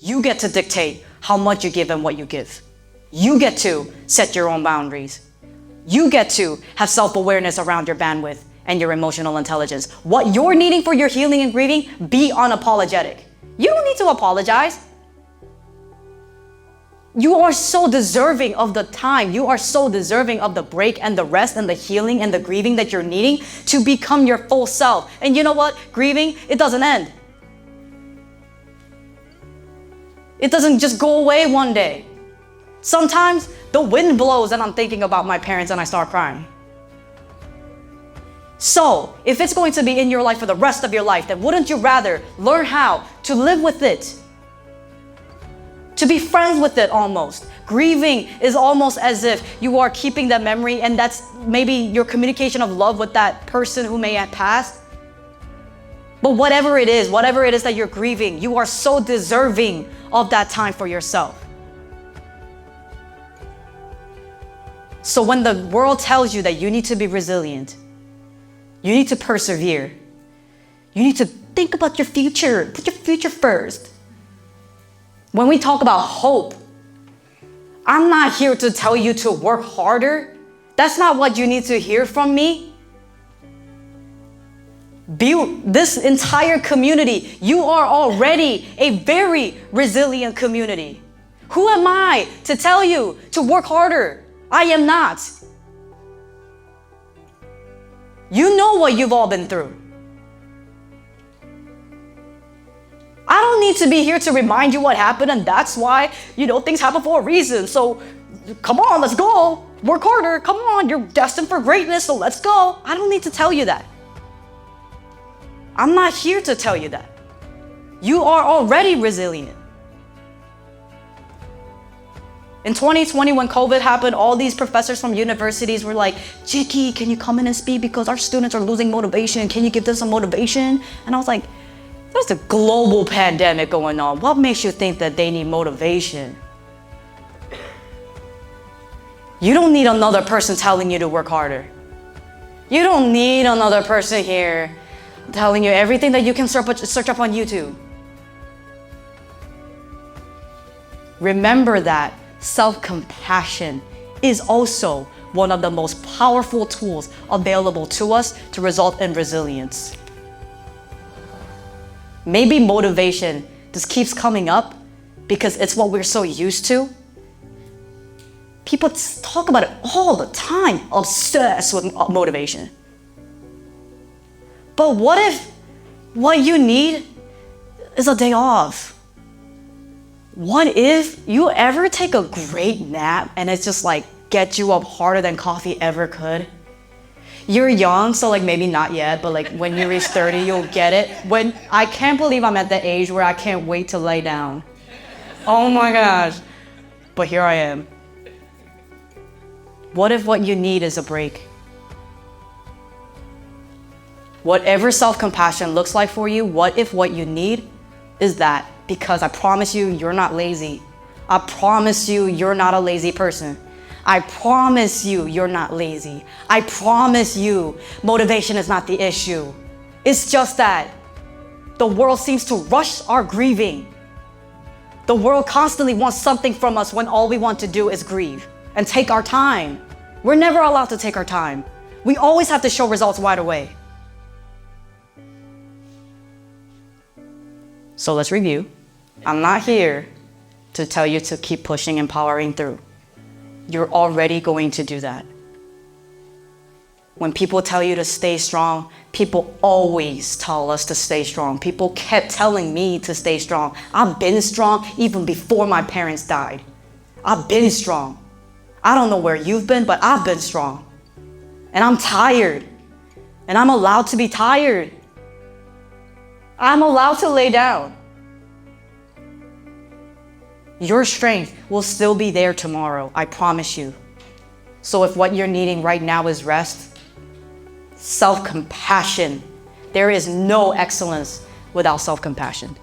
You get to dictate how much you give and what you give. You get to set your own boundaries. You get to have self-awareness around your bandwidth and your emotional intelligence. What you're needing for your healing and grieving, be unapologetic. You don't need to apologize. You are so deserving of the time. You are so deserving of the break and the rest and the healing and the grieving that you're needing to become your full self. And you know what? Grieving, it doesn't end. It doesn't just go away one day. Sometimes the wind blows and I'm thinking about my parents and I start crying. So, if it's going to be in your life for the rest of your life, then wouldn't you rather learn how to live with it? To be friends with it almost. Grieving is almost as if you are keeping that memory, and that's maybe your communication of love with that person who may have passed. But whatever it is that you're grieving, you are so deserving of that time for yourself. So when the world tells you that you need to be resilient, you need to persevere, you need to think about your future, put your future first. When we talk about hope, I'm not here to tell you to work harder. That's not what you need to hear from me. Butte, this entire community, you are already a very resilient community. Who am I to tell you to work harder? I am not. You know what you've all been through. I don't need to be here to remind you what happened, and that's why, things happen for a reason. So come on, let's go. Work harder. Come on, you're destined for greatness, so let's go. I don't need to tell you that. I'm not here to tell you that. You are already resilient. In 2020, when COVID happened, all these professors from universities were like, Jiggy, can you come in and speak because our students are losing motivation? Can you give them some motivation? And I was like, there's a global pandemic going on. What makes you think that they need motivation? You don't need another person telling you to work harder. You don't need another person here telling you everything that you can search up on YouTube. Remember that self-compassion is also one of the most powerful tools available to us to result in resilience. Maybe motivation just keeps coming up because it's what we're so used to. People talk about it all the time, obsessed with motivation. But what if what you need is a day off? What if you ever take a great nap and it's just like get you up harder than coffee ever could? You're young, so maybe not yet, but when you reach 30, you'll get it. I can't believe I'm at the age where I can't wait to lay down. Oh my gosh. But here I am. What if what you need is a break? Whatever self-compassion looks like for you, what if what you need is that? Because I promise you, you're not lazy. I promise you, you're not a lazy person. I promise you, you're not lazy. I promise you, motivation is not the issue. It's just that the world seems to rush our grieving. The world constantly wants something from us when all we want to do is grieve and take our time. We're never allowed to take our time. We always have to show results right away. So let's review. I'm not here to tell you to keep pushing and powering through. You're already going to do that. When people tell you to stay strong, people always tell us to stay strong. People kept telling me to stay strong. I've been strong even before my parents died. I've been strong. I don't know where you've been, but I've been strong. And I'm tired. And I'm allowed to be tired. I'm allowed to lay down. Your strength will still be there tomorrow, I promise you. So if what you're needing right now is rest, self-compassion, there is no excellence without self-compassion.